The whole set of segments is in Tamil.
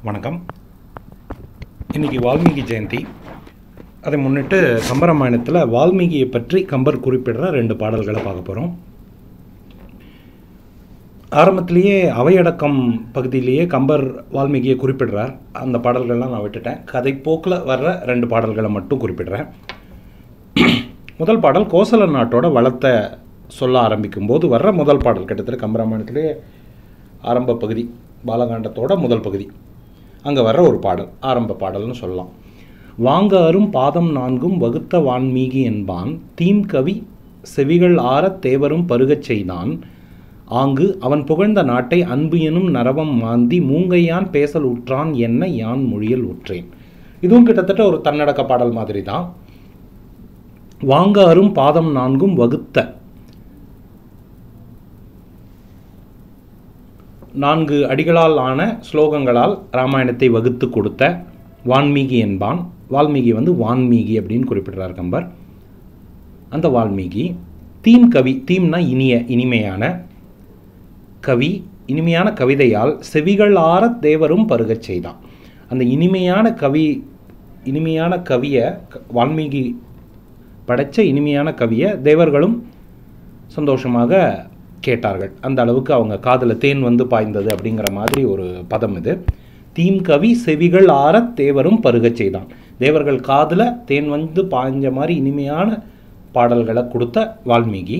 வணக்கம். இன்றைக்கி வால்மீகி ஜெயந்தி. அதை முன்னிட்டு கம்பராமாயணத்தில் வால்மீகியை பற்றி கம்பர் குறிப்பிடுற 2 பாடல்களை பார்க்க போகிறோம். ஆரம்பத்திலேயே அவையடக்கம் பகுதியிலேயே கம்பர் வால்மீகியை குறிப்பிடுறார். அந்த பாடல்கள்லாம் நான் விட்டுட்டேன். கதைப்போக்கில் வர்ற 2 பாடல்களை மட்டும் குறிப்பிடுறேன். முதல் பாடல் கோசல நாட்டோட வளத்தை சொல்ல ஆரம்பிக்கும் போது வர்ற முதல் பாடல். கிட்டத்தட்ட கம்பராமாயணத்திலே ஆரம்ப பகுதி, பாலகாண்டத்தோட முதல் பகுதி. அங்கே வர்ற ஒரு பாடல், ஆரம்ப பாடல்னு சொல்லலாம். வாங்க அரும் பாதம் 4 வகுத்த வான்மீகி என்பான், தீம்கவி செவிகள் ஆறத் தேவரும் பருகச் செய்தான். ஆங்கு அவன் புகழ்ந்த நாட்டை அன்பு எனும் நரவம் மாந்தி மூங்கையான் பேசல் உற்றான் என்ன யான் மொழியல் உற்றேன். இதுவும் கிட்டத்தட்ட ஒரு தன்னடக்க பாடல் மாதிரி தான். வாங்க அரும் பாதம் 4 வகுத்த 4 அடிகளால் ஆன ஸ்லோகங்களால் ராமாயணத்தை வகுத்து கொடுத்த வான்மீகி என்பான். வால்மீகி வான்மீகி அப்படின்னு குறிப்பிடுறார் கம்பர். அந்த வால்மீகி தீம் கவி, தீம்னா இனிமையான கவி, இனிமையான கவிதையால் செவிகள் ஆறத் தேவரும் பருகச் செய்தான். அந்த இனிமையான கவியை வால்மீகி படைத்த இனிமையான கவியை தேவர்களும் சந்தோஷமாக கேட்டார்கள். அந்த அளவுக்கு அவங்க காதில் தேன் பாய்ந்தது அப்படிங்கிற மாதிரி ஒரு பதம் இது. தீம் கவி செவிகள் ஆறத் தேவரும் பருகச் செய்தான். தேவர்கள் காதில் தேன் பாய்ஞ்ச மாதிரி இனிமையான பாடல்களை கொடுத்த வால்மீகி.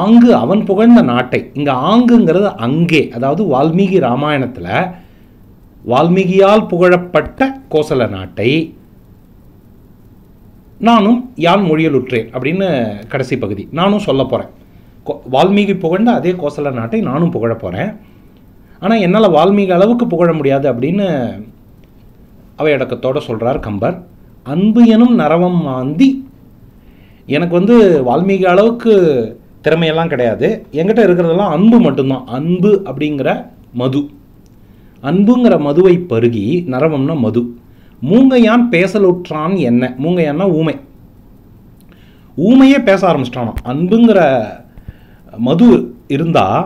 ஆங்கு அவன் புகழ்ந்த நாட்டை, இங்கே ஆங்குங்கிறது அங்கே, அதாவது வால்மீகி ராமாயணத்தில் வால்மீகியால் புகழப்பட்ட கோசல நாட்டை நானும் யான் மொழியலுற்றேன் அப்படின்னு கடைசி பகுதி நானும் சொல்ல போகிறேன். வால்மீகி புகழ்ந்த அதே கோசல நாட்டை நானும் புகழ போகிறேன். ஆனால் என்னால் வால்மீகி அளவுக்கு புகழ முடியாது அப்படின்னு அவையடக்கத்தோடு சொல்கிறார் கம்பர். அன்பு எனும் நரவம் மாந்தி, எனக்கு வால்மீகி அளவுக்கு திறமையெல்லாம் கிடையாது, என்கிட்ட இருக்கிறதெல்லாம் அன்பு மட்டும்தான். அன்பு அப்படிங்கிற மது, அன்புங்கிற மதுவை பருகி, நரவம்னா மது. மூங்கையான் பேசலுற்றான் என்ன, மூங்கையான்னா ஊமை, ஊமையே பேச ஆரம்பிச்சிட்டானா. அன்புங்கிற மது இருந்தால்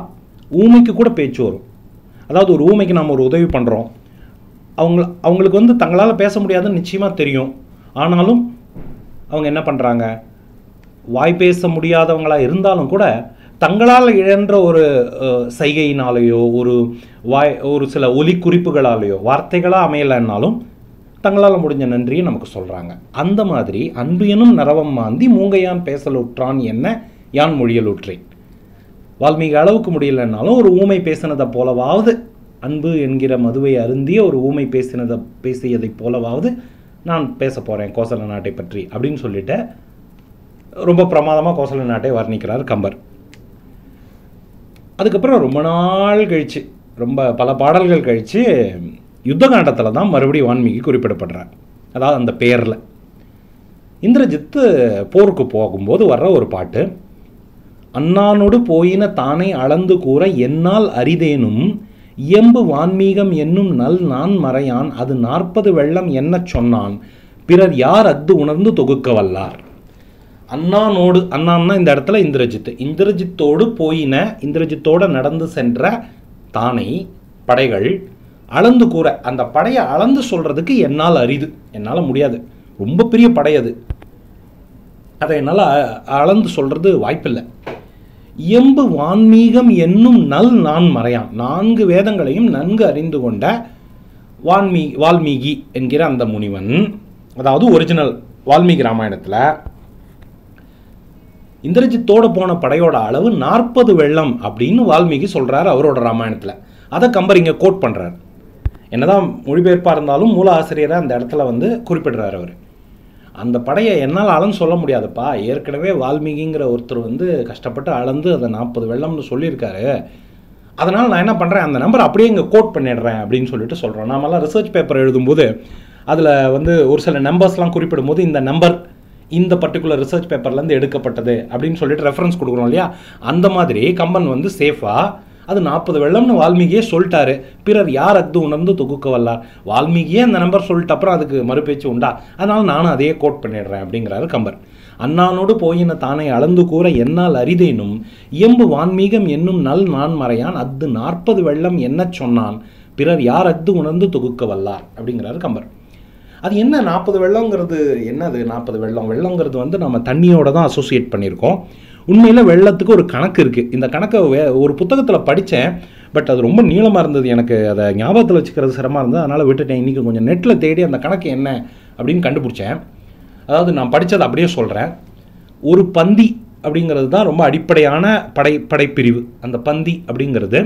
ஊமைக்கு கூட பேச்சு வரும். அதாவது ஒரு ஊமைக்கு நம்ம ஒரு உதவி பண்ணுறோம், அவங்களுக்கு தங்களால் பேச முடியாதுன்னு நிச்சயமாக தெரியும். ஆனாலும் அவங்க என்ன பண்ணுறாங்க, வாய் பேச முடியாதவங்களாக இருந்தாலும் கூட தங்களால் இழன்ற ஒரு சைகையினாலேயோ ஒரு சில ஒலி குறிப்புகளாலேயோ வார்த்தைகளாக அமையலைன்னாலும் தங்களால் முடிஞ்ச நன்றியை நமக்கு சொல்கிறாங்க. அந்த மாதிரி அன்பு எனும் நரவம் மாந்தி மூங்கையான் பேசலுற்றான் என்ன யான் மொழியலுற்றேன். வால்மீகி அளவுக்கு முடியலைன்னாலும் ஒரு ஊமை பேசினதை போலவாவது, அன்பு என்கிற மதுவை அருந்திய ஒரு ஊமை பேசியதை போலவாவது நான் பேச போகிறேன் கோசல நாட்டை பற்றி அப்படின்னு சொல்லிட்டு ரொம்ப பிரமாதமாக கோசல நாட்டை வர்ணிக்கிறார் கம்பர். அதுக்கப்புறம் ரொம்ப நாள் கழித்து, பல பாடல்கள் கழித்து யுத்த காண்டத்தில் தான் மறுபடியும் வான்மீகி குறிப்பிடப்படுறார். அதாவது அந்த பேரில் இந்திரஜித்து போருக்கு போகும்போது வர்ற ஒரு பாட்டு. அண்ணானோடு போயின தானே அளந்து கூற என்னால் அரிதேனும் இயம்பு வான்மீகம் என்னும் நல் நான் மறையான் அது 40 வெள்ளம் என்ன சொன்னான் பிறர் யார் அஃது உணர்ந்து தொகுக்க வல்லார். அண்ணானோடு, அண்ணான்னா இந்த இடத்துல இந்திரஜித்தோடு போயின, இந்திரஜித்தோடு நடந்து சென்ற தானே படைகள் அளந்து கூற, அந்த படையை அளந்து சொல்கிறதுக்கு என்னால் அரிது, என்னால் முடியாது, ரொம்ப பெரிய படை அது, அதை என்னால் அளந்து சொல்கிறது வாய்ப்பில்லை. இயம்பு வான்மீகம் என்னும் நல் நான் மறையான், 4 வேதங்களையும் நன்கு அறிந்து கொண்ட வால்மீகி என்கிற அந்த முனிவன், அதாவது ஒரிஜினல் வால்மீகி ராமாயணத்தில் இந்திரஜித்தோடு போன படையோட அளவு 40 வெள்ளம் அப்படின்னு வால்மீகி சொல்கிறார் அவரோட ராமாயணத்தில். அதை கம்பர் இங்கே கோட் பண்ணுறார். என்னதான் மொழிபெயர்ப்பாக இருந்தாலும் மூல ஆசிரியரை அந்த இடத்துல குறிப்பிடுறார் அவர். அந்த படையை என்னால் அளந்து சொல்ல முடியாதுப்பா, ஏற்கனவே வால்மீகிங்கிற ஒருத்தர் கஷ்டப்பட்டு அளந்து அதை 40 வெள்ளம்னு சொல்லியிருக்காரு, அதனால் நான் என்ன பண்ணுறேன், அந்த நம்பர் அப்படியே இங்கே கோட் பண்ணிடுறேன் அப்படின்னு சொல்லிட்டு சொல்கிறோம். நாமெல்லாம் ரிசர்ச் பேப்பர் எழுதும்போது அதில் ஒரு சில நம்பர்ஸ்லாம் குறிப்பிடும்போது இந்த நம்பர் இந்த பர்டிகுலர் ரிசர்ச் பேப்பர்லேருந்து எடுக்கப்பட்டது அப்படின்னு சொல்லிட்டு ரெஃபரன்ஸ் கொடுக்குறோம் இல்லையா. அந்த மாதிரி கம்பன் சேஃபாக அது 40 வெள்ளம்னு வால்மீகியே சொல்லிட்டாரு, பிறர் யார் அஃது உணர்ந்து தொகுக்க வல்லார். வால்மீகியே அந்த நம்பர் சொல்லிட்டு அப்புறம் அதுக்கு மறுபேச்சு உண்டா, அதனால் நானும் அதையே கோட் பண்ணிடுறேன் அப்படிங்கிறாரு கம்பர். அண்ணானோடு போயின தானே அளந்து கூற என்னால் அரிதேனும் இயம்பு வான்மீகம் என்னும் நல் நான் மறையான் அத்து 40 வெள்ளம் என்ன சொன்னான் பிறர் யார் அத்து உணர்ந்து தொகுக்க வல்லார் அப்படிங்கிறாரு கம்பர். அது என்ன 40 வெள்ளங்கிறது? என்னது 40 வெள்ளம்? வெள்ளங்கிறது வந்து நம்ம தண்ணியோட தான் அசோசியேட் பண்ணியிருக்கோம். உண்மையில் வெள்ளத்துக்கு ஒரு கணக்கு இருக்குது. இந்த கணக்கை ஒரு புத்தகத்தில் படித்தேன். பட் அது ரொம்ப நீளமாக இருந்தது, எனக்கு அதை ஞாபகத்தில் வச்சுக்கிறது சிரமமாக இருந்தது. அதனால் விட்டுட்டேன். இன்றைக்கி கொஞ்சம் நெட்டில் தேடி அந்த கணக்கு என்ன அப்படின்னு கண்டுபிடிச்சேன். அதாவது நான் படித்ததை அப்படியே சொல்கிறேன். ஒரு பந்தி அப்படிங்கிறது தான் ரொம்ப அடிப்படையான படைப்பிரிவு. அந்த பந்தி அப்படிங்கிறது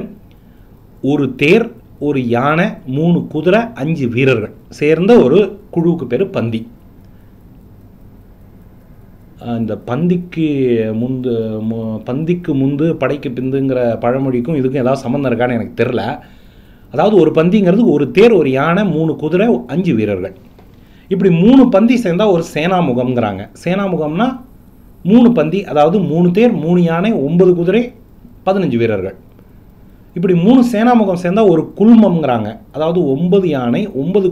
ஒரு தேர், ஒரு யானை, 3 குதிரை, 5 வீரர்கள் சேர்ந்த ஒரு குழுவுக்கு பேர் பந்தி. இந்த பந்திக்கு முந்து படைக்கு பிந்துங்கிற பழமொழிக்கும் இதுக்கும் ஏதாவது சம்மந்தம் இருக்கான்னு எனக்கு தெரில. அதாவது ஒரு பந்திங்கிறது ஒரு தேர், ஒரு யானை, 3 குதிரை, 5 வீரர்கள். இப்படி 3 பந்தி சேர்ந்தால் ஒரு சேனாமுகம்ங்கிறாங்க. சேனாமுகம்னா 3 பந்தி, அதாவது 3 தேர், 3 யானை, 9 குதிரை, 15 வீரர்கள். இப்படி 3 சேனாமுகம் சேர்ந்தால் ஒரு குல்மம்ங்கிறாங்க. அதாவது 9 யானை, 9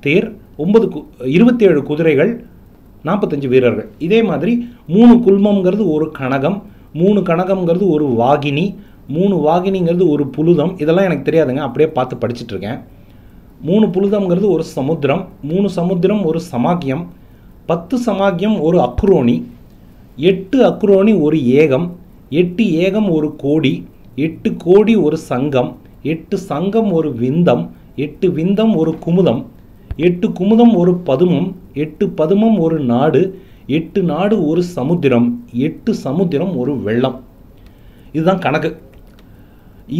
தேர், 27 குதிரைகள், 45 வீரர்கள். இதே மாதிரி 3 குல்மம்ங்கிறது ஒரு கனகம், 3 கனகம்ங்கிறது ஒரு வாகினி, 3 வாகினிங்கிறது ஒரு புலுதம். இதெல்லாம் எனக்கு தெரியாதுங்க, அப்படியே பார்த்து படிச்சுட்டு இருக்கேன். 3 புலுதம்ங்கிறது ஒரு சமுத்திரம், 3 சமுத்திரம் ஒரு சமாக்கியம், 10 சமாக்கியம் ஒரு அக்ரோனி, 8 அக்ரோனி ஒரு ஏகம், 8 ஏகம் ஒரு கோடி, 8 கோடி ஒரு சங்கம், 8 சங்கம் ஒரு விந்தம், 8 விந்தம் ஒரு குமுதம், 8 குமுதம் ஒரு பதுமம், 8 பதுமம் ஒரு நாடு, 8 நாடு ஒரு சமுத்திரம், 8 சமுத்திரம் ஒரு வெள்ளம். இதுதான் கணக்கு.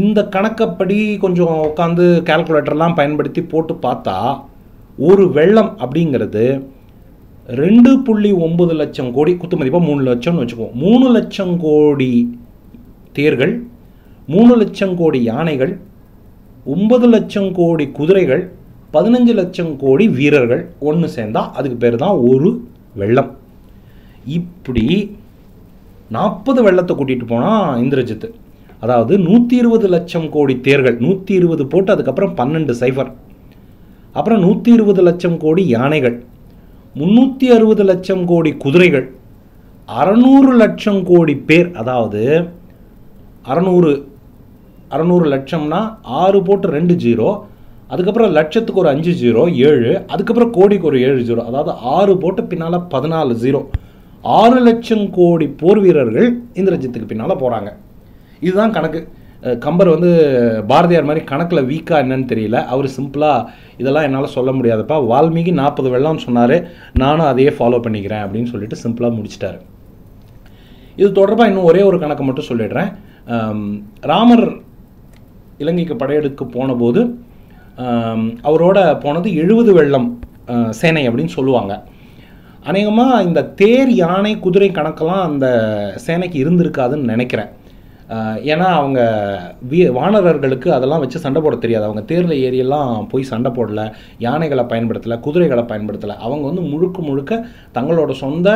இந்த கணக்கப்படி கொஞ்சம் உட்காந்து கால்குலேட்டர்லாம் பயன்படுத்தி போட்டு பார்த்தா ஒரு வெள்ளம் அப்படிங்கிறது 2.9 லட்சம் கோடி, குத்து மதிப்பாக 3 லட்சம்னு வச்சுக்குவோம். 3 லட்சம் கோடி தேர்கள், 3 லட்சம் கோடி யானைகள், 9 லட்சம் கோடி குதிரைகள், 15 லட்சம் கோடி வீரர்கள் ஒன்று சேர்ந்தால் அதுக்கு பேர் தான் ஒரு வெள்ளம். இப்படி 40 வெள்ளத்தை கூட்டிகிட்டு போனால் இந்திரஜித்து. அதாவது 120 லட்சம் கோடி தேர்கள், 120 போட்டு அதுக்கப்புறம் 12 சைஃபர், அப்புறம் 120 லட்சம் கோடி யானைகள், 360 லட்சம் கோடி குதிரைகள், 600 லட்சம் கோடி பேர். அதாவது 600 லட்சம்னா 6 போட்டு 2 0, அதுக்கப்புறம் லட்சத்துக்கு ஒரு 5 0, 7, அதுக்கப்புறம் கோடிக்கு ஒரு 7 0, அதாவது 6 போட்டு பின்னால் 14 0. 6 லட்சம் கோடி போர் வீரர்கள் இந்திரஜித்துக்கு பின்னால் போகிறாங்க. இதுதான் கணக்கு. கம்பர் வந்து பாரதியார் மாதிரி கணக்கில் வீக்காக என்னன்னு தெரியல. அவர் சிம்பிளாக இதெல்லாம் என்னால் சொல்ல முடியாதுப்பா, வால்மீகி 40 வெள்ளம்னு சொன்னார், நானும் அதையே ஃபாலோ பண்ணிக்கிறேன் அப்படின்னு சொல்லிட்டு சிம்பிளாக முடிச்சிட்டாரு. இது தொடர்பாக இன்னும் ஒரே ஒரு கணக்கு மட்டும் சொல்லிடுறேன். ராமர் இலங்கைக்கு படையெடுக்க போனபோது அவரோட போனது 70 வெள்ளம் சேனை அப்படின்னு சொல்லுவாங்க. அநேகமாக இந்த தேர், யானை, குதிரை கணக்கெல்லாம் அந்த சேனைக்கு இருந்திருக்காதுன்னு நினைக்கிறேன். ஏன்னா அவங்க வானரர்களுக்கு அதெல்லாம் வச்சு சண்டை போட தெரியாது. அவங்க தேரில் ஏரியெல்லாம் போய் சண்டை போடலை, யானைகளை பயன்படுத்தலை, குதிரைகளை பயன்படுத்தலை. அவங்க வந்து முழுக்க தங்களோட சொந்த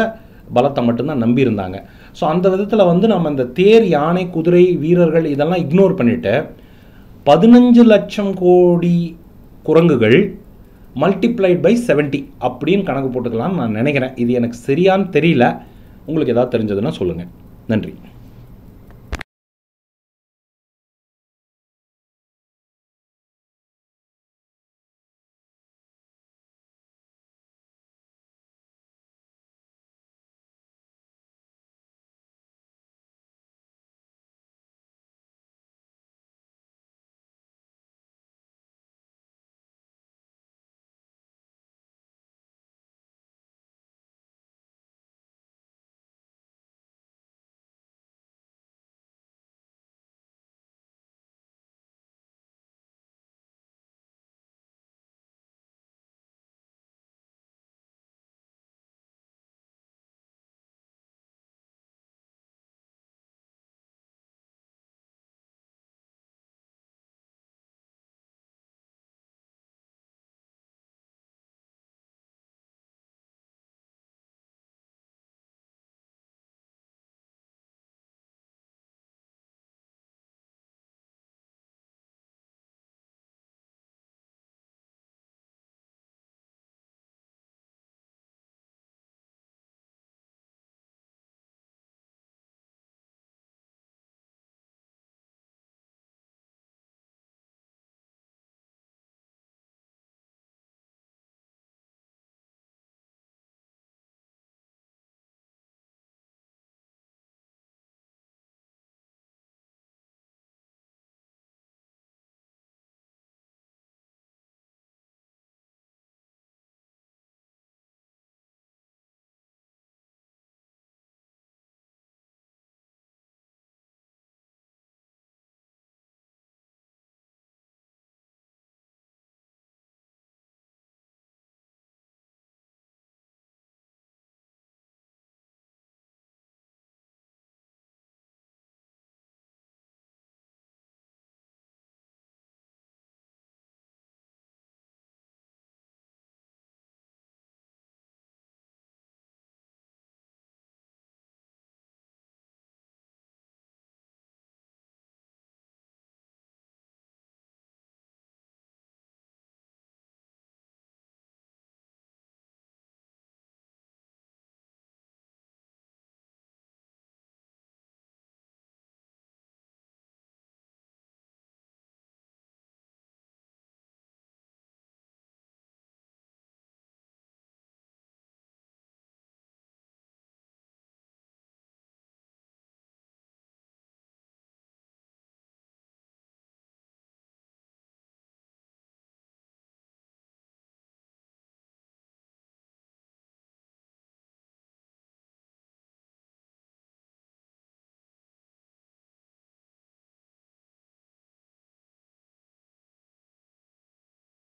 பலத்தை மட்டும்தான் நம்பியிருந்தாங்க. ஸோ அந்த விதத்தில் வந்து நம்ம இந்த தேர், யானை, குதிரை, வீரர்கள் இதெல்லாம் இக்னோர் பண்ணிவிட்டு 15 லட்சம் கோடி குரங்குகள் மல்டிப்ளைட் பை 70 அப்படின்னு கணக்கு போட்டுக்கலாம்னு நான் நினைக்கிறேன். இது எனக்கு சரியான்னு தெரியல. உங்களுக்கு ஏதாவது தெரிஞ்சதுன்னா சொல்லுங்கள். நன்றி.